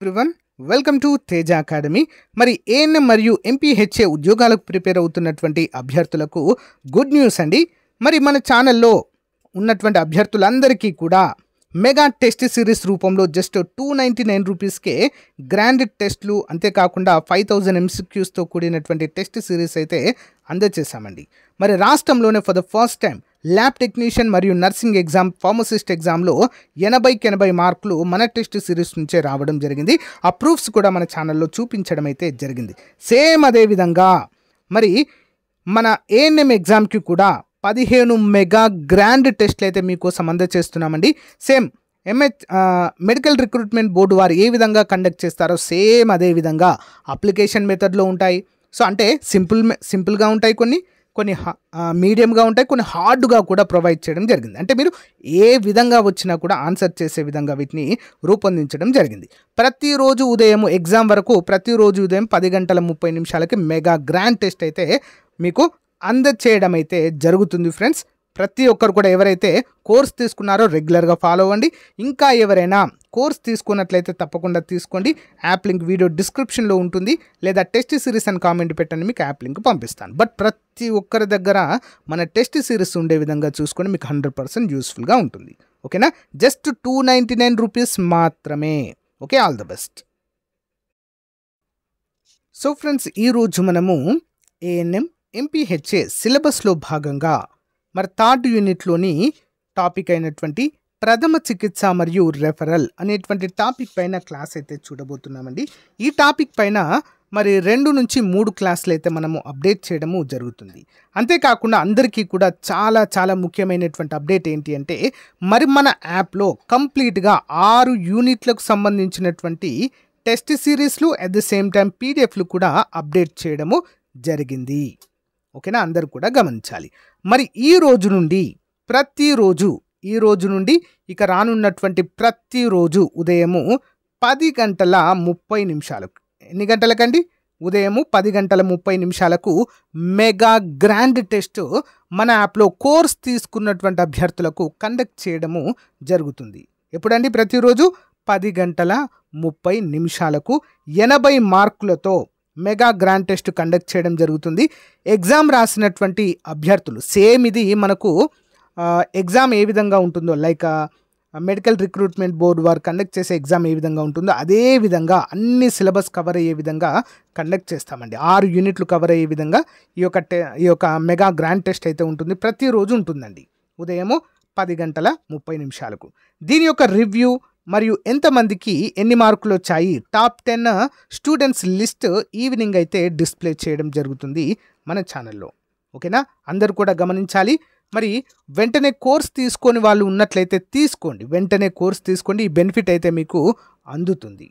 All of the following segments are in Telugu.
Everyone welcome to Teja academy. మరి ఏఎన్ఎం మరియు ఎంపీహెచ్ఏ ఉద్యోగాలకు ప్రిపేర్ అవుతున్నటువంటి అభ్యర్థులకు గుడ్ న్యూస్ అండి. మరి మన ఛానల్లో ఉన్నటువంటి అభ్యర్థులందరికీ కూడా మెగా టెస్ట్ సిరీస్ రూపంలో జస్ట్ 299 రూపీస్కే గ్రాండ్ టెస్ట్లు, అంతేకాకుండా 5000 MCQస్తో కూడినటువంటి టెస్ట్ సిరీస్ అయితే అందజేశామండి. మరి రాష్ట్రంలోనే for the first time lab technician మరియు నర్సింగ్ ఎగ్జామ్, ఫార్మసిస్ట్ ఎగ్జామ్లో 80కి 80 మార్కులు మన టెస్ట్ సిరీస్ నుంచే రావడం జరిగింది. ఆ ప్రూఫ్స్ కూడా మన ఛానల్లో చూపించడం అయితే జరిగింది. సేమ్ అదేవిధంగా మరి మన ఏఎన్ఎం ఎగ్జామ్కి కూడా 15 మెగా గ్రాండ్ టెస్ట్లు అయితే మీకోసం అందజేస్తున్నామండి. సేమ్ మెడికల్ రిక్రూట్మెంట్ బోర్డు వారు ఏ విధంగా కండక్ట్ చేస్తారో సేమ్ అదే విధంగా అప్లికేషన్ మెథడ్లో ఉంటాయి. సో అంటే సింపుల్గా ఉంటాయి, కొన్ని మీడియంగా ఉంటాయి, కొన్ని హార్డ్గా కూడా ప్రొవైడ్ చేయడం జరిగింది. అంటే మీరు ఏ విధంగా వచ్చినా కూడా ఆన్సర్ చేసే విధంగా వీటిని రూపొందించడం జరిగింది. ప్రతిరోజు ఉదయం ఎగ్జామ్ వరకు ప్రతిరోజు ఉదయం 10:30 మెగా గ్రాండ్ టెస్ట్ అయితే మీకు అందచేయడం అయితే జరుగుతుంది ఫ్రెండ్స్. ప్రతి ఒక్కరు కూడా ఎవరైతే కోర్స్ తీసుకున్నారో రెగ్యులర్గా ఫాలో అవ్వండి. ఇంకా ఎవరైనా కోర్స్ తీసుకున్నట్లయితే తప్పకుండా తీసుకోండి. యాప్ లింక్ వీడియో డిస్క్రిప్షన్లో ఉంటుంది, లేదా టెస్ట్ సిరీస్ అని కామెంట్ పెట్టండి, మీకు యాప్ లింక్ పంపిస్తాను. బట్ ప్రతి ఒక్కరి దగ్గర మన టెస్ట్ సిరీస్ ఉండే విధంగా చూసుకొని మీకు 100% యూస్ఫుల్గా ఉంటుంది. ఓకేనా? జస్ట్ 299 రూపీస్ మాత్రమే. Okay, all the best. So friends, ఈరోజు మనము ఏఎన్ఎం ఎంపీహెచ్ఏ సిలబస్లో భాగంగా మరి 3rd యూనిట్లోని టాపిక్ అయినటువంటి ప్రథమ చికిత్స మరియు రెఫరల్ అనేటువంటి టాపిక్ పైన క్లాస్ అయితే చూడబోతున్నామండి. ఈ టాపిక్ పైన మరి 2 నుంచి 3 క్లాసులు అయితే మనము అప్డేట్ చేయడము జరుగుతుంది. అంతేకాకుండా అందరికీ కూడా చాలా ముఖ్యమైనటువంటి అప్డేట్ ఏంటి అంటే, మరి మన యాప్లో కంప్లీట్గా 6 యూనిట్లకు సంబంధించినటువంటి టెస్ట్ సిరీస్లు అట్ ది సేమ్ టైం పీడిఎఫ్లు కూడా అప్డేట్ చేయడము జరిగింది. ఓకేనా? అందరూ కూడా గమనించాలి. మరి ఈ రోజు నుండి ఇక రానున్నటువంటి ప్రతిరోజు ఉదయము 10:30 ఎన్ని గంటలకండి? ఉదయము 10:30 మెగా గ్రాండ్ టెస్ట్ మన యాప్లో కోర్స్ తీసుకున్నటువంటి అభ్యర్థులకు కండక్ట్ చేయడము జరుగుతుంది. ఎప్పుడండి? ప్రతిరోజు 10:30 80 మార్కులతో మెగా గ్రాండ్ టెస్ట్ కండక్ట్ చేయడం జరుగుతుంది. ఎగ్జామ్ రాసినటువంటి అభ్యర్థులు సేమ్ ఇది మనకు ఎగ్జామ్ ఏ విధంగా ఉంటుందో, లైక్ మెడికల్ రిక్రూట్మెంట్ బోర్డు వారు కండక్ట్ చేసే ఎగ్జామ్ ఏ విధంగా ఉంటుందో అదే విధంగా అన్ని సిలబస్ కవర్ అయ్యే విధంగా కండక్ట్ చేస్తామండి. 6 యూనిట్లు కవర్ అయ్యే విధంగా ఈ యొక్క మెగా గ్రాండ్ టెస్ట్ అయితే ఉంటుంది. ప్రతిరోజు ఉంటుందండి ఉదయము 10:30. దీని యొక్క రివ్యూ మరియు ఎంతమందికి ఎన్ని మార్కులు వచ్చాయి, టాప్ 10 స్టూడెంట్స్ లిస్ట్ ఈవినింగ్ అయితే డిస్ప్లే చేయడం జరుగుతుంది మన ఛానల్లో. ఓకేనా? అందరూ కూడా గమనించాలి. మరి వెంటనే కోర్స్ తీసుకొని వాళ్ళు ఉన్నట్లయితే తీసుకోండి, వెంటనే కోర్స్ తీసుకోండి. ఈ బెనిఫిట్ అయితే మీకు అందుతుంది.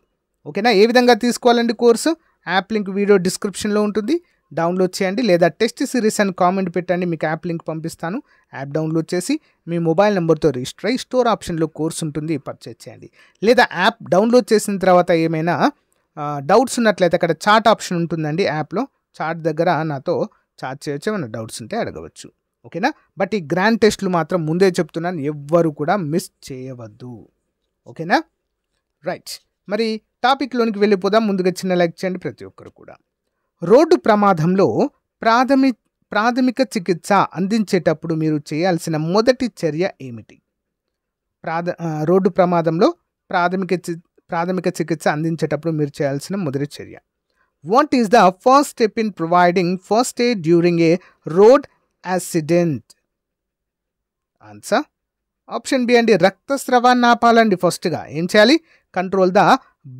ఓకేనా? ఏ విధంగా తీసుకోవాలండి కోర్సు? యాప్ లింక్ వీడియో డిస్క్రిప్షన్లో ఉంటుంది, డౌన్లోడ్ చేయండి, లేదా టెస్ట్ సిరీస్ అని కామెంట్ పెట్టండి, మీకు యాప్ లింక్ పంపిస్తాను. యాప్ డౌన్లోడ్ చేసి మీ మొబైల్ నెంబర్తో రిజిస్టర్ అయ్యి స్టోర్ ఆప్షన్లో కోర్స్ ఉంటుంది, పర్చేజ్ చేయండి. లేదా యాప్ డౌన్లోడ్ చేసిన తర్వాత ఏమైనా డౌట్స్ ఉన్నట్లయితే అక్కడ చాట్ ఆప్షన్ ఉంటుందండి యాప్లో, చాట్ దగ్గర నాతో చాట్ చేయొచ్చు, ఏమైనా డౌట్స్ ఉంటే అడగవచ్చు. ఓకేనా? బట్ ఈ గ్రాండ్ టెస్ట్లు మాత్రం ముందే చెప్తున్నాను, ఎవ్వరు కూడా మిస్ చేయవద్దు. ఓకేనా? రైట్, మరి టాపిక్లోనికి వెళ్ళిపోదాం. ముందుగా చిన్న లైక్ చేయండి ప్రతి ఒక్కరు కూడా. రోడ్డు ప్రమాదంలో ప్రాథమిక చికిత్స అందించేటప్పుడు మీరు చేయాల్సిన మొదటి చర్య ఏమిటి? రోడ్డు ప్రమాదంలో ప్రాథమిక చికిత్స అందించేటప్పుడు మీరు చేయాల్సిన మొదటి చర్య. What is the first step in providing first aid during a road accident? Answer option B అండి, రక్తస్రావాన్ని ఆపాలండి. ఫస్ట్గా ఏం చేయాలి? Control the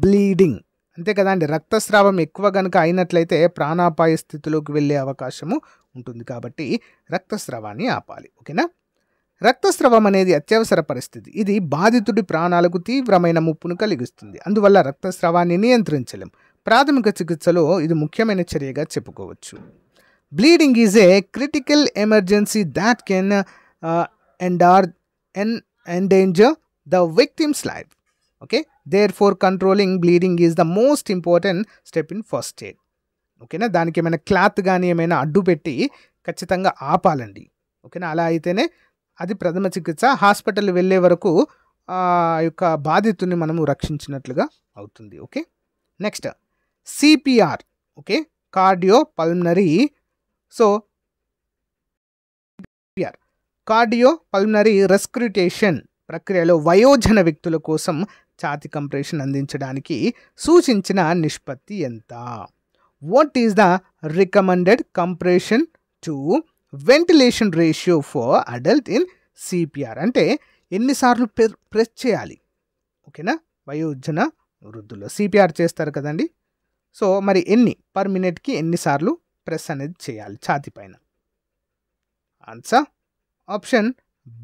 bleeding. అంతే కదా అండి, రక్తస్రావం ఎక్కువ కనుక అయినట్లయితే ప్రాణాపాయ స్థితిలోకి వెళ్ళే అవకాశము ఉంటుంది, కాబట్టి రక్తస్రావాన్ని ఆపాలి. ఓకేనా? రక్తస్రావం అనేది అత్యవసర పరిస్థితి. ఇది బాధితుడి ప్రాణాలకు తీవ్రమైన ముప్పును కలిగిస్తుంది. అందువల్ల రక్తస్రావాన్ని నియంత్రించలేం. ప్రాథమిక చికిత్సలో ఇది ముఖ్యమైన చర్యగా చెప్పుకోవచ్చు. Bleeding is a critical emergency that can endanger the victim's life. Okay, therefore controlling bleeding is the most important step in first aid. ఓకేనా? దానికి ఏమైనా క్లాత్ కానీ ఏమైనా అడ్డు పెట్టి ఖచ్చితంగా ఆపాలండి. ఓకేనా? అలా అయితేనే అది ప్రథమ చికిత్స. హాస్పిటల్ వెళ్ళే వరకు ఆ యొక్క బాధితుడిని మనము రక్షించినట్లుగా అవుతుంది. Okay, next CPR. Okay, cardio pulmonary. So cardio pulmonary resuscitation ప్రక్రియలో వయోజన వ్యక్తుల కోసం ఛాతీ కంప్రెషన్ అందించడానికి సూచించిన నిష్పత్తి ఎంత? What is the recommended compression to ventilation ratio for adult in CPR? అంటే ఎన్నిసార్లు ప్రెస్ చేయాలి? ఓకేనా, వయోజన వృద్ధుల్లో సిపిఆర్ చేస్తారు కదండి. సో మరి ఎన్ని పర్ మినిట్కి ఎన్నిసార్లు ప్రెస్ అనేది చేయాలి ఛాతీ పైన? ఆన్సర్ ఆప్షన్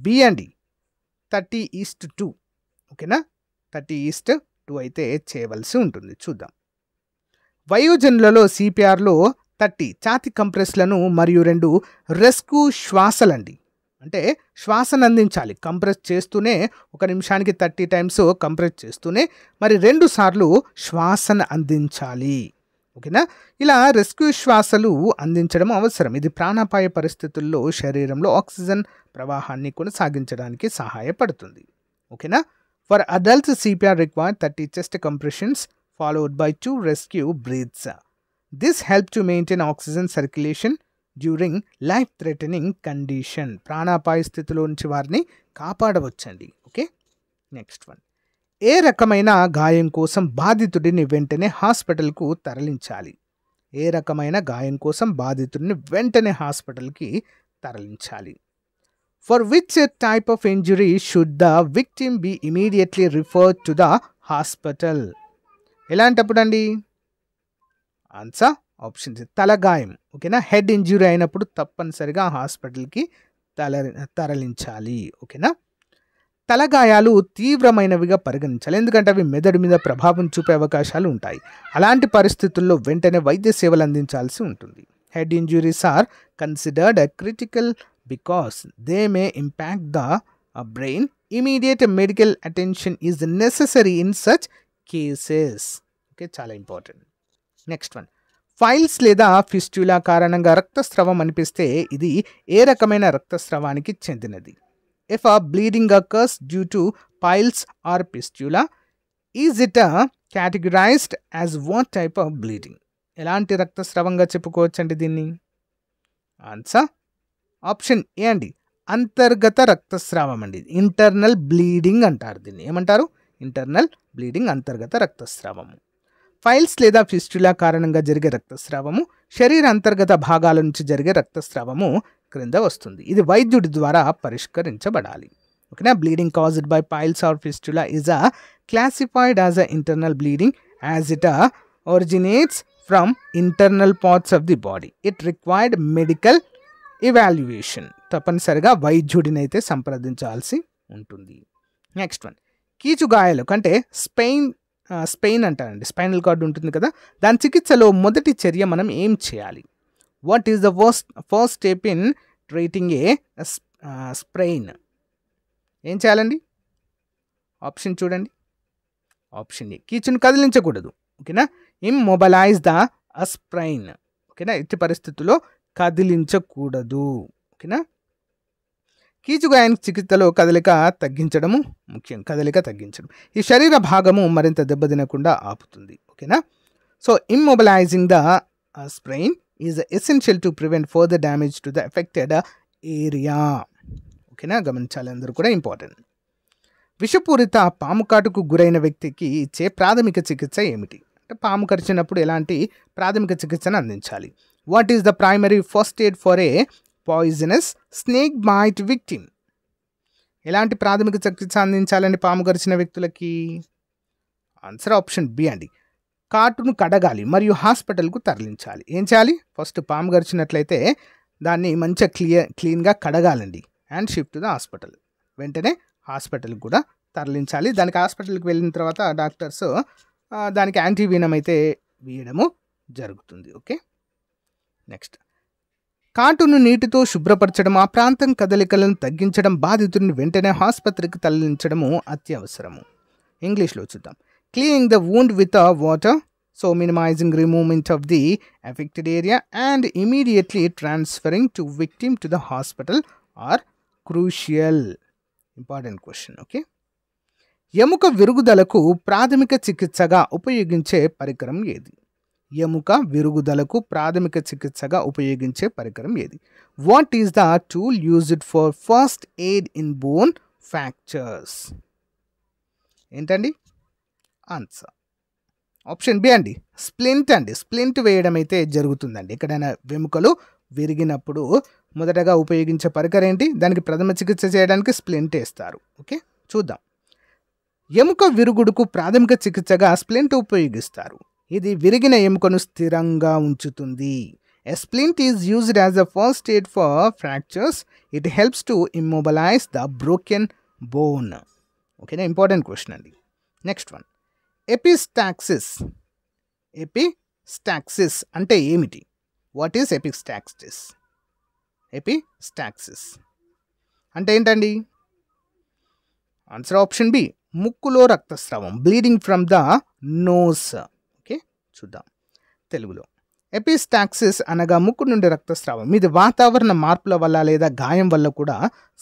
బి అండి, 30:2. ఓకేనా, 30:2 అయితే చేయవలసి ఉంటుంది. చూద్దాం. వయోజనులలో సిపిఆర్లో 30 ఛాతీ కంప్రెస్లను మరియు 2 రెస్క్యూ శ్వాసలండి. అంటే శ్వాసను అందించాలి, కంప్రెస్ చేస్తూనే 1 నిమిషానికి 30 టైమ్స్ కంప్రెస్ చేస్తూనే మరి 2 సార్లు శ్వాసను అందించాలి. ఓకేనా, ఇలా రెస్క్యూ శ్వాసలు అందించడం అవసరం. ఇది ప్రాణాపాయ పరిస్థితుల్లో శరీరంలో ఆక్సిజన్ ప్రవాహాన్ని కొనసాగించడానికి సహాయపడుతుంది. ఓకేనా, for adults CPR require 30 chest compressions followed by 2 rescue breaths. This help to maintain oxygen circulation during life threatening condition. ప్రాణాపాయ స్థితిలో నుంచి వారిని కాపాడవచ్చండి. Okay, next one. ఏ రకమైన గాయం కోసం బాధితుడిని వెంటనే హాస్పిటల్కు తరలించాలి? ఏ రకమైన గాయం కోసం బాధితుడిని వెంటనే హాస్పిటల్కి తరలించాలి? For which type of injury should the victim be immediately referred to the hospital? ఎలాంటప్పుడు అండి? ఆన్సర్ ఆప్షన్ సి, తలగాయం. ఓకేనా, హెడ్ ఇంజురీ అయినప్పుడు తప్పనిసరిగా హాస్పిటల్కి తరలించాలి. ఓకేనా, తలగాయాలు తీవ్రమైనవిగా పరిగణించాలి, ఎందుకంటే అవి మెదడు మీద ప్రభావం చూపే అవకాశాలు ఉంటాయి. అలాంటి పరిస్థితుల్లో వెంటనే వైద్య సేవలు అందించాల్సి ఉంటుంది. Head injuries are considered critical because they may impact the brain. Immediate medical attention is necessary in such cases. Okay, చాలా ఇంపార్టెంట్. Next one. ఫైల్స్ లేదా ఫిస్టులా కారణంగా రక్తస్రావం అనిపిస్తే ఇది ఏ రకమైన రక్తస్రావానికి చెందినది? If a bleeding occurs due to piles or fistula, is it categorized as what type of bleeding? ఎలాంటి రక్తస్రావంగా చెప్పుకోవచ్చండి దీన్ని? ఆన్సర్ ఆప్షన్ ఏ అండి, అంతర్గత రక్తస్రావం అండి. ఇంటర్నల్ బ్లీడింగ్ అంటారు దీన్ని. ఏమంటారు? ఇంటర్నల్ బ్లీడింగ్, అంతర్గత రక్తస్రావము. ఫైల్స్ లేదా ఫిస్టులా కారణంగా జరిగే రక్తస్రావము శరీర అంతర్గత భాగాల నుంచి జరిగే రక్తస్రావము క్రింద వస్తుంది. ఇది వైద్యుడి ద్వారా పరిష్కరించబడాలి. ఓకేనా, bleeding caused by piles or fistula is classified as internal bleeding as it originates from internal parts of the body. It required medical evaluation. తప్పనిసరిగా వైద్యుడిని అయితే సంప్రదించాల్సి ఉంటుంది. Next one. కీచుగాయాలు అంటే స్పెయిన్ అంటారండి, స్పైనల్ కార్డ్ ఉంటుంది కదా, దాని చికిత్సలో మొదటి చర్య మనం ఏం చేయాలి? What is the first step in treating a sprain? ఏం చేయాలండి? ఆప్షన్ చూడండి. ఆప్షన్ ఏ, కీచును కదిలించకూడదు. ఓకేనా, ఇమ్మొబలైజ్ ద స్ప్రెయిన్. ఓకేనా, ఎట్టి పరిస్థితుల్లో కదిలించకూడదు. ఓకేనా, కీచుగాయానికి చికిత్సలో కదలిక తగ్గించడము ముఖ్యం. కదలిక తగ్గించడం ఈ శరీర భాగము మరింత దెబ్బతినకుండా ఆపుతుంది. ఓకేనా, so immobilizing the sprain is essential to prevent further damage to the affected area. ఓకేనా, గమనించాలి అందరూ కూడా, ఇంపార్టెంట్. విషపూరిత పాము కాటుకు గురైన వ్యక్తికి ఇచ్చే ప్రాథమిక చికిత్స ఏమిటి? అంటే పాము కరిచినప్పుడు ఎలాంటి ప్రాథమిక చికిత్సను అందించాలి? What is the primary first aid for a poisonous snake bite victim? ఎలాంటి ప్రాథమిక చికిత్స అందించాలండి పాము కరిచిన వ్యక్తులకి? ఆన్సర్ ఆప్షన్ బి అండి, కాటును కడగాలి మరియు హాస్పిటల్కు తరలించాలి. ఏం చేయాలి? ఫస్ట్ పాము కరిచినట్లయితే దాన్ని మంచిగా క్లీన్గా కడగాలండి and shift to the hospital. వెంటనే హాస్పిటల్కి కూడా తరలించాలి. దానికి హాస్పిటల్కి వెళ్ళిన తర్వాత డాక్టర్స్ దానికి యాంటీవీనం అయితే వేయడము జరుగుతుంది. Okay, next. కాటును నీటితో శుభ్రపరచడం, ఆ ప్రాంతం కదలికలను తగ్గించడం, బాధితుడిని వెంటనే ఆసుపత్రికి తరలించడము అత్యవసరము. ఇంగ్లీష్లో చూద్దాం. Cleaning the wound with water, so minimizing removement of the affected area and immediately transferring to victim to the hospital are crucial. Important question. Okay, ఎముక విరుగుదలకు ప్రాథమిక చికిత్సగా ఉపయోగించే పరికరం ఏది? ఎముక విరుగుదలకు ప్రాథమిక చికిత్సగా ఉపయోగించే పరికరం ఏది? What is the tool used for first aid in bone fractures? ఏంటండి ఆన్సర్? ఆప్షన్ బి అండి, స్ప్లింట్ అండి. స్ప్లింట్ వేయడం అయితే జరుగుతుందండి. ఎక్కడైనా వెముకలు విరిగినప్పుడు మొదటగా ఉపయోగించే పరికరం ఏంటి? దానికి ప్రథమ చికిత్స చేయడానికి స్ప్లింట్ వేస్తారు. ఓకే, చూద్దాం. ఎముక విరుగుడుకు ప్రాథమిక చికిత్సగా స్ప్లింట్ ఉపయోగిస్తారు. ఇది విరిగిన ఎముకను స్థిరంగా ఉంచుతుంది. A splint is used as a first aid for fractures. It helps to immobilize the broken bone. ఓకేనా, ఇంపార్టెంట్ క్వశ్చన్ అండి. Next one, epistaxis. ఎపిస్టాక్సిస్ అంటే ఏమిటి? What is epistaxis? ఎపిస్టాక్సిస్ అంటే ఏంటండి? ఆన్సర్ ఆప్షన్ బి, ముక్కులో రక్తస్రావం, bleeding from the nose. Okay, చూద్దాం తెలుగులో. ఎపిస్టాక్సిస్ అనగా ముక్కు నుండి రక్తస్రావం. ఇది వాతావరణ మార్పుల వల్ల లేదా గాయం వల్ల కూడా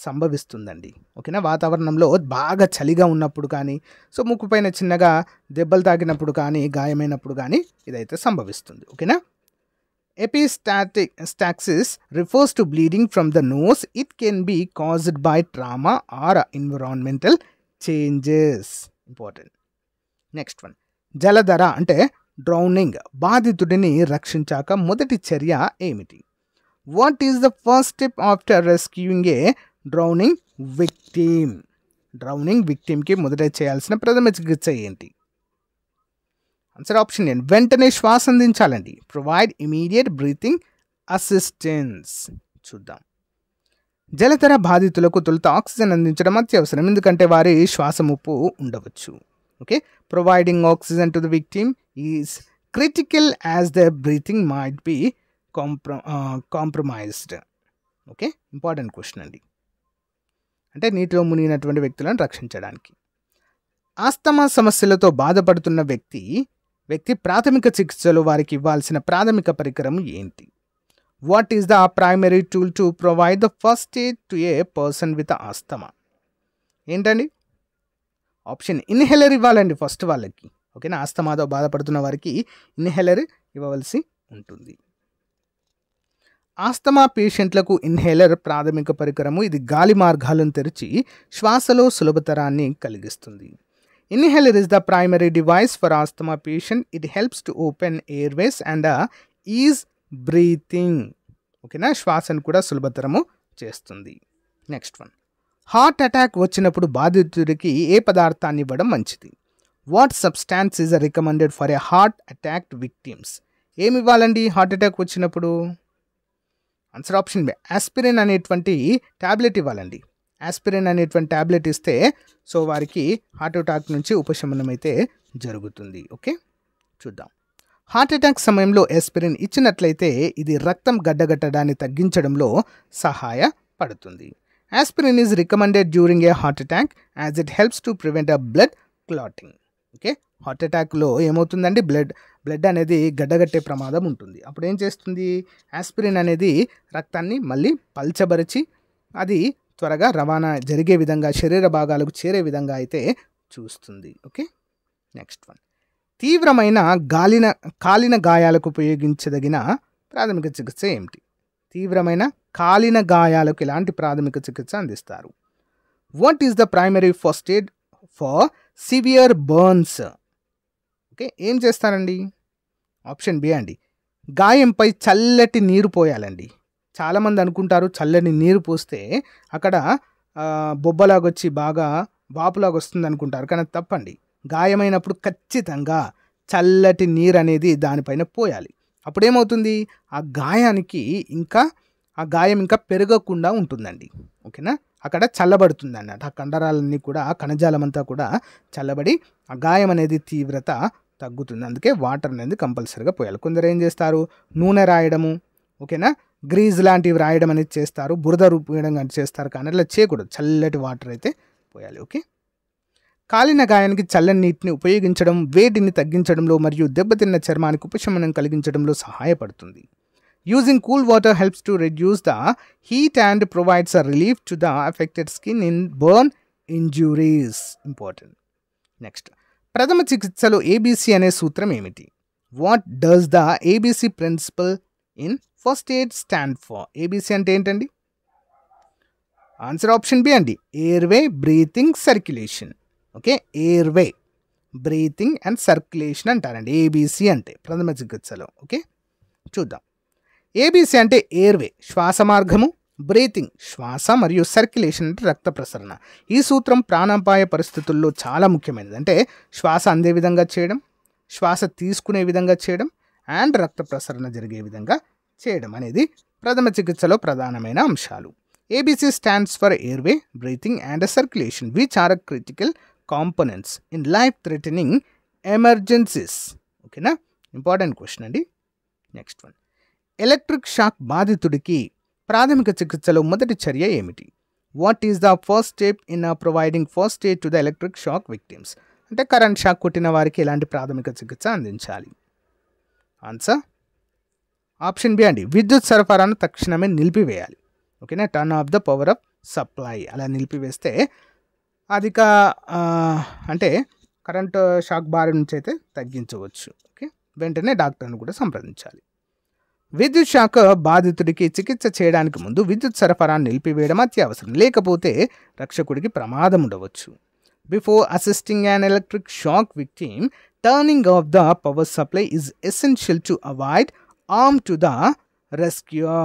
సంభవిస్తుందండి. ఓకేనా, వాతావరణంలో బాగా చలిగా ఉన్నప్పుడు కానీ, సో ముక్కు పైన చిన్నగా దెబ్బలు తాకినప్పుడు కానీ, గాయమైనప్పుడు కానీ ఇదైతే సంభవిస్తుంది. ఓకేనా. Epistaxis refers to bleeding from the nose. It can be caused by trauma or environmental changes. Important. Next one. జలధర అంటే డ్రౌనింగ్. బాధితుడిని రక్షించాక మొదటి చర్య ఏమిటి? What is the first step after rescuing a drowning victim? Drowning విక్టిమ్కి మొదట చేయాల్సిన ప్రథమ చికిత్స ఏంటి? ఆన్సర్ ఆప్షన్ ఏ, వెంటనే శ్వాస అందించాలండి. Provide immediate breathing assistance. చూద్దాం. జలధర బాధితులకు తొలుత ఆక్సిజన్ అందించడం అత్యవసరం, ఎందుకంటే వారి శ్వాస ముప్పు ఉండవచ్చు. Okay, providing oxygen to the victim is critical as the breathing might be compromised. Okay, important question అండి. అంటే నీటిలో మునిగినటువంటి వ్యక్తులను రక్షించడానికి. ఆస్తమా సమస్యలతో బాధపడుతున్న వ్యక్తి ప్రాథమిక చికిత్సలో వారికి ఇవ్వాల్సిన ప్రాథమిక పరికరం ఏంటి? What is the primary tool to provide the first aid to A person with asthma? ఏంటండి? ఆప్షన్ ఇన్హేలర్ ఇవ్వాలండి ఫస్ట్ వాళ్ళకి. ఓకేనా, ఆస్తమాతో బాధపడుతున్న వారికి ఇన్హేలర్ ఇవ్వవలసి ఉంటుంది. ఆస్తమా పేషెంట్లకు ఇన్హేలర్ ప్రాథమిక పరికరము. ఇది గాలి మార్గాలను తెరిచి శ్వాసలో సులభతరాన్ని కలిగిస్తుంది. Inhaler is the primary device for asthma patient. It helps to open airways and ease breathing. ఓకేనా, శ్వాసను కూడా సులభతరము చేస్తుంది. నెక్స్ట్ వన్, హార్ట్ అటాక్ వచ్చినప్పుడు బాధితుడికి ఏ పదార్థాన్ని ఇవ్వడం మంచిది? What substance is recommended for a heart attack victims? ఏమి ఇవ్వాలండి హార్ట్ అటాక్ వచ్చినప్పుడు? ఆన్సర్ ఆప్షన్ బి, ఆస్పిరిన్ అనేటువంటి ట్యాబ్లెట్ ఇవ్వాలండి. ఆస్పిరిన్ అనేటువంటి ట్యాబ్లెట్ ఇస్తే సో వారికి హార్ట్ అటాక్ నుంచి ఉపశమనం అయితే జరుగుతుంది. ఓకే, చూద్దాం. హార్ట్ అటాక్ సమయంలో ఆస్పిరిన్ ఇచ్చినట్లయితే ఇది రక్తం గడ్డగట్టడాన్ని తగ్గించడంలో సహాయపడుతుంది. Aspirin is recommended during a heart attack as it helps to prevent a blood clotting. Okay, heart అటాక్లో ఏమవుతుందండి? బ్లడ్ అనేది గడ్డగట్టే ప్రమాదం ఉంటుంది. అప్పుడు ఏం చేస్తుంది? ఆస్పిరిన్ అనేది రక్తాన్ని మళ్ళీ పల్చబరిచి అది త్వరగా రవాణా జరిగే విధంగా, శరీర భాగాలకు చేరే విధంగా అయితే చూస్తుంది. ఓకే, నెక్స్ట్ వన్, తీవ్రమైన కాలిన గాయాలకు ఉపయోగించదగిన ప్రాథమిక చికిత్స ఏమిటి? తీవ్రమైన కాలిన గాయాలకు ఎలాంటి ప్రాథమిక చికిత్స అందిస్తారు? What is the primary first aid for severe burns? Okay, ఏం చేస్తారండి? ఆప్షన్ బి అండి, గాయంపై చల్లటి నీరు పోయాలండి. చాలామంది అనుకుంటారు చల్లని నీరు పోస్తే అక్కడ బొబ్బలాగొచ్చి బాగా వాపులాగా వస్తుంది అనుకుంటారు, కానీ తప్పండి. గాయమైనప్పుడు ఖచ్చితంగా చల్లటి నీరు అనేది దానిపైన పోయాలి. అప్పుడేమవుతుంది? ఆ గాయం ఇంకా పెరగకుండా ఉంటుందండి. ఓకేనా, అక్కడ చల్లబడుతుంది అన్నట్టు. ఆ కండరాలన్నీ కూడా, ఆ కణజాలం అంతా కూడా చల్లబడి ఆ గాయం అనేది తీవ్రత తగ్గుతుంది. అందుకే వాటర్ అనేది కంపల్సరీగా పోయాలి. కొందరు ఏం చేస్తారు? నూనె రాయడము, ఓకేనా, గ్రీజ్ లాంటివి రాయడం అనేది చేస్తారు, బురద రూపేయడం కానీ చేస్తారు, కానీ అట్లా చేయకూడదు. చల్లటి వాటర్ అయితే పోయాలి. ఓకే, కాలిన గాయానికి చల్లని నీటిని ఉపయోగించడం వేడిని తగ్గించడంలో మరియు దెబ్బతిన్న చర్మానికి ఉపశమనం కలిగించడంలో సహాయపడుతుంది. Using cool water helps to reduce the heat and provides a relief to the affected skin in burn injuries. Important. Next, ప్రథమ చికిత్సలో ఏబీసీ అనే సూత్రం ఏమిటి? What does the ABC principle in first aid stand for? ABC అంటే ఏంటండి? ఆన్సర్ ఆప్షన్ బి అండి, airway, breathing, circulation. Okay, airway, breathing and circulation అంటారండి ఏబీసీ అంటే ప్రథమ చికిత్సలో. ఓకే, చూద్దాం. ఏబీసీ అంటే ఎయిర్వే, శ్వాస మార్గము, బ్రీతింగ్, శ్వాస, మరియు సర్క్యులేషన్ అంటే రక్త ప్రసరణ. ఈ సూత్రం ప్రాణాపాయ పరిస్థితుల్లో చాలా ముఖ్యమైనది. అంటే శ్వాస అందే విధంగా చేయడం, శ్వాస తీసుకునే విధంగా చేయడం, అండ్ రక్త ప్రసరణ జరిగే విధంగా చేయడం అనేది ప్రథమ చికిత్సలో ప్రధానమైన అంశాలు. ABC stands for airway, breathing and circulation which are critical components in life threatening emergencies. ఓకేనా, ఇంపార్టెంట్ క్వశ్చన్ అండి. నెక్స్ట్ వన్, ఎలక్ట్రిక్ షాక్ బాధితుడికి ప్రాథమిక చికిత్సలో మొదటి చర్య ఏమిటి? What is the first step in providing first aid to the electric shock victims? అంటే కరెంట్ షాక్ కొట్టిన వారికి ఎలాంటి ప్రాథమిక చికిత్స అందించాలి? ఆన్సర్ ఆప్షన్ బి అండి, విద్యుత్ సరఫరాను తక్షణమే నిలిపివేయాలి. ఓకేనా, turn off the power of supply. అలా నిలిపివేస్తే అధిక అంటే కరెంట్ షాక్ బారి నుంచి అయితే తగ్గించవచ్చు. ఓకే, వెంటనే డాక్టర్ని కూడా సంప్రదించాలి. విద్యుత్ షాక్ బాధితుడికి చికిత్స చేయడానికి ముందు విద్యుత్ సరఫరాను నిలిపివేయడం అత్యవసరం, లేకపోతే రక్షకుడికి ప్రమాదం ఉండవచ్చు. Before assisting an electric shock victim, turning off the power supply is essential to avoid harm to the rescuer.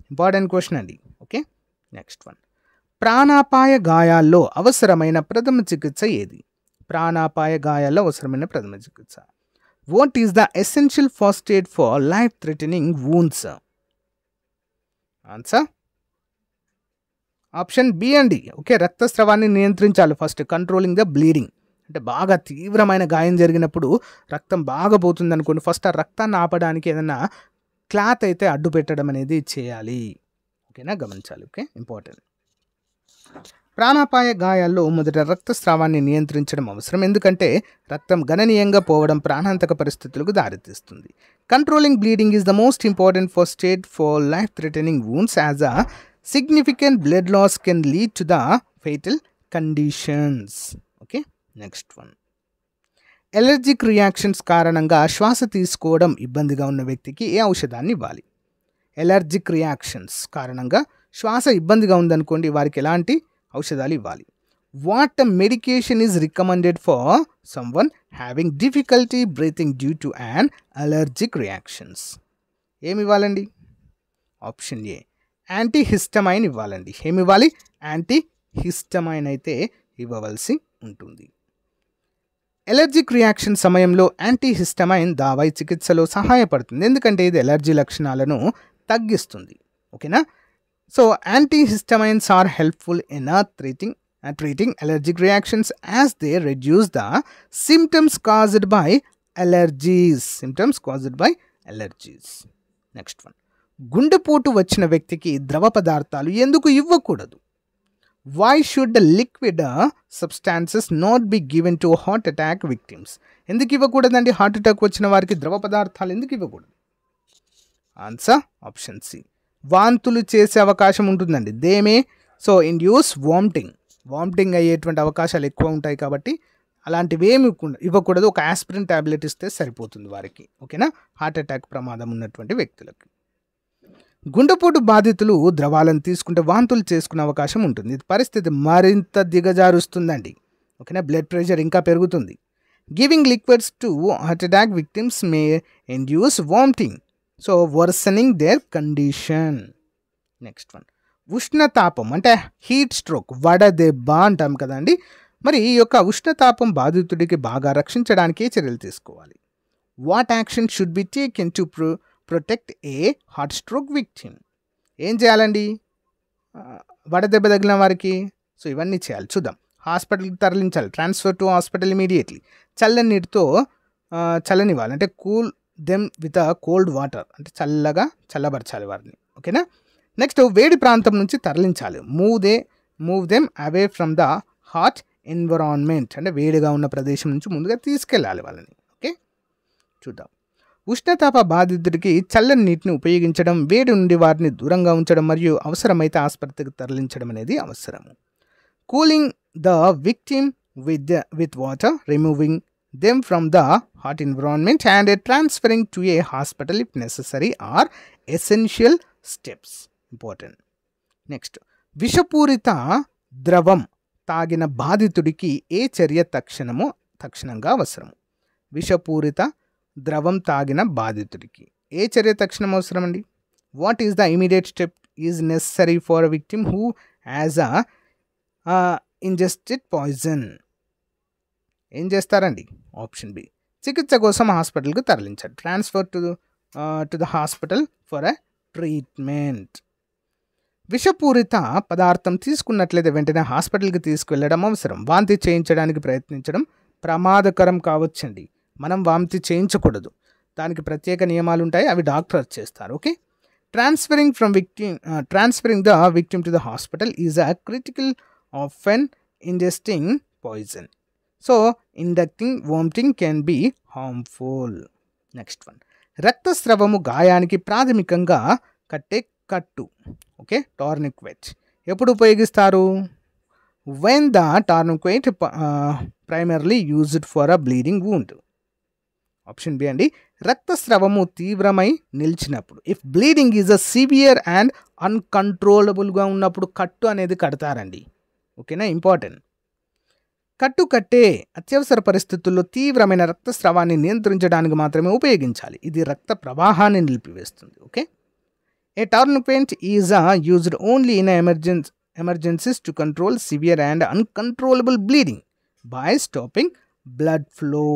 Important question అండి. ఓకే, నెక్స్ట్ వన్, ప్రాణాపాయ గాయాల్లో అవసరమైన ప్రథమ చికిత్స ఏది? ప్రాణాపాయ గాయాల్లో అవసరమైన ప్రథమ చికిత్స. What is the essential first aid for life threatening wounds? Answer option B అండి. ఓకే, రక్తస్రావాన్ని నియంత్రించాలి ఫస్ట్, కంట్రోలింగ్ ద బ్లీడింగ్. అంటే బాగా తీవ్రమైన గాయం జరిగినప్పుడు రక్తం బాగా పోతుంది అనుకోండి, ఫస్ట్ ఆ రక్తాన్ని ఆపడానికి ఏదైనా క్లాత్ అయితే అడ్డు పెట్టడం అనేది చేయాలి. ఓకేనా, గమనించాలి. Okay, important. ప్రాణాపాయ గాయాల్లో మొదట రక్తస్రావాన్ని నియంత్రించడం అవసరం, ఎందుకంటే రక్తం గణనీయంగా పోవడం ప్రాణాంతక పరిస్థితులకు దారితీస్తుంది. Controlling bleeding is the most important first aid for life threatening wounds as a significant blood loss can lead to the fatal conditions. Okay, next one, allergic reactions కారణంగా శ్వాస తీసుకోవడం ఇబ్బందిగా ఉన్న వ్యక్తికి ఏ ఔషధాన్ని ఇవ్వాలి? ఎలర్జిక్ రియాక్షన్స్ కారణంగా శ్వాస ఇబ్బందిగా ఉందనుకోండి, వారికి ఎలాంటి ఔషధాలు ఇవ్వాలి? What medication is recommended for someone having difficulty breathing due to an allergic reactions? ఏమి ఇవ్వాలండి? ఆప్షన్ ఏ, యాంటీహిస్టమైన్ ఇవ్వాలండి. ఏమి ఇవ్వాలి? యాంటీహిస్టమైన్ అయితే ఇవ్వవలసి ఉంటుంది. ఎలర్జిక్ రియాక్షన్ సమయంలో యాంటీహిస్టమైన్ దావై చికిత్సలో సహాయపడుతుంది, ఎందుకంటే ఇది ఎలర్జీ లక్షణాలను తగ్గిస్తుంది. ఓకేనా, so antihistamines are helpful in treating allergic reactions as they reduce the symptoms caused by allergies. Next one, గుండెపోటు వచ్చిన వ్యక్తికి ద్రవ పదార్థాలు ఎందుకు ఇవ్వకూడదు? Why should the liquid substances not be given to heart attack victims? ఎందుకు ఇవ్వకూడదండి? హార్ట్ అటాక్ వచ్చిన వారికి ద్రవ పదార్థాలు ఎందుకు ఇవ్వకూడదు? ఆన్సర్ ఆప్షన్ సి, వాంతులు చేసే అవకాశం ఉంటుందండి. దేమే సో ఇండ్యూస్ వామిటింగ్ అయ్యేటువంటి అవకాశాలు ఎక్కువ ఉంటాయి, కాబట్టి అలాంటివి ఏమి ఇవ్వకూడదు. ఒక ఆస్పిరిన్ టాబ్లెట్ ఇస్తే సరిపోతుంది వారికి. ఓకేనా, హార్ట్ అటాక్ ప్రమాదం ఉన్నటువంటి వ్యక్తులకు. గుండెపోటు బాధితులు ద్రవాలను తీసుకుంటే వాంతులు చేసుకునే అవకాశం ఉంటుంది, ఇది పరిస్థితి మరింత దిగజారుస్తుందండి. ఓకేనా, బ్లడ్ ప్రెషర్ ఇంకా పెరుగుతుంది. Giving liquids to heart attack victims may induce vomiting, so worsening their condition. Next one, ఉష్ణతాపం అంటే హీట్ స్ట్రోక్, వడదెబ్బ అంటాం కదండి. మరి ఈ యొక్క ఉష్ణతాపం బాధితుడికి బాగా రక్షించడానికి చర్యలు తీసుకోవాలి. What action should be taken to protect A heart stroke victim? ఏం చేయాలండి వడదెబ్బ తగిలిన వారికి? సో ఇవన్నీ చేయాలి, చూద్దాం. హాస్పిటల్కి తరలించాలి, ట్రాన్స్ఫర్ టు హాస్పిటల్ ఇమీడియట్లీ. చల్లని నీటితో చల్లనివ్వాలి, అంటే cool them with cold water, అంటే చల్లబరచాలి వారిని. ఓకేనా, నెక్స్ట్ వేడి ప్రాంతం నుంచి తరలించాలి. Move them away from the hot environment, అంటే వేడిగా ఉన్న ప్రదేశం నుంచి ముందుగా తీసుకెళ్ళాలి వాళ్ళని. ఓకే, చూద్దాం. ఉష్ణతాప బాధితుడికి చల్లని నీటిని ఉపయోగించడం, వేడి నుండి వారిని దూరంగా ఉంచడం మరియు అవసరమైతే ఆసుపత్రికి తరలించడం అనేది అవసరము. Cooling the victim with water, removing them from the hot environment and transferring to a hospital if necessary are essential steps. Important. Next, విషపూరిత ద్రవం తాగిన బాధితుడికి ఏ చర్య తక్షణంగా అవసరం? విషపూరిత ద్రవం తాగిన బాధితుడికి ఏ చర్య తక్షణం అవసరం అండి? What is the immediate step is necessary for a victim who has ingested poison? ఏం చేస్తారండి? ఆప్షన్ బి, చికిత్స కోసం హాస్పిటల్కి తరలించారు. Transfer to the hospital for a treatment. విషపూరిత పదార్థం తీసుకున్నట్లయితే వెంటనే హాస్పిటల్కి తీసుకువెళ్ళడం అవసరం. వాంతి చేయించడానికి ప్రయత్నించడం ప్రమాదకరం కావచ్చండి. మనం వాంతి చేయించకూడదు, దానికి ప్రత్యేక నియమాలు ఉంటాయి, అవి డాక్టర్ చేస్తారు. Okay. Transferring the victim to the hospital is a critical of when ingesting poison. So inducting vomiting can be harmful. Next one, రక్తస్రవము గాయానికి ప్రాథమికంగా కట్టే కట్టు. ఓకే, టోర్నిక్వెట్ ఎప్పుడు ఉపయోగిస్తారు? When the tourniquet primarily used for a bleeding wound. Option B అండి, రక్తస్రవము తీవ్రమై నిలిచినప్పుడు. If bleeding is a severe and అన్కంట్రోలబుల్గా ఉన్నప్పుడు కట్టు అనేది కడతారండి. ఓకేనా, ఇంపార్టెంట్. కట్టు కట్టే అత్యవసర పరిస్థితుల్లో తీవ్రమైన రక్తస్రావాన్ని నియంత్రించడానికి మాత్రమే ఉపయోగించాలి. ఇది రక్త ప్రవాహాన్ని నిలిపివేస్తుంది. Okay. A tourniquet is used only in emergencies to control severe and uncontrollable bleeding by stopping blood flow.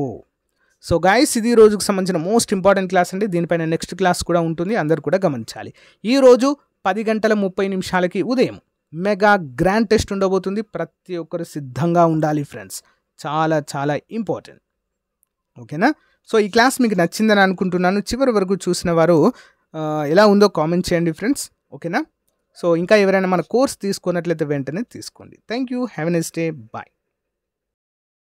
So guys, ఇది రోజుకు సంబంధించిన మోస్ట్ ఇంపార్టెంట్ క్లాస్ అండి. దీనిపైన నెక్స్ట్ క్లాస్ కూడా ఉంటుంది, అందరు కూడా గమనించాలి. ఈరోజు 10:30 ఉదయం మెగా గ్రాండ్ టెస్ట్ ఉండబోతుంది. ప్రతి ఒక్కరు సిద్ధంగా ఉండాలి ఫ్రెండ్స్, చాలా చాలా ఇంపార్టెంట్. ఓకేనా. సో ఈ క్లాస్ మీకు నచ్చిందని అనుకుంటున్నాను. చివరి వరకు చూసిన వారు ఎలా ఉందో కామెంట్ చేయండి ఫ్రెండ్స్. ఓకేనా. సో ఇంకా ఎవరైనా మన కోర్స్ తీసుకున్నట్లయితే వెంటనే తీసుకోండి. Thank you. Have a nice day. Bye.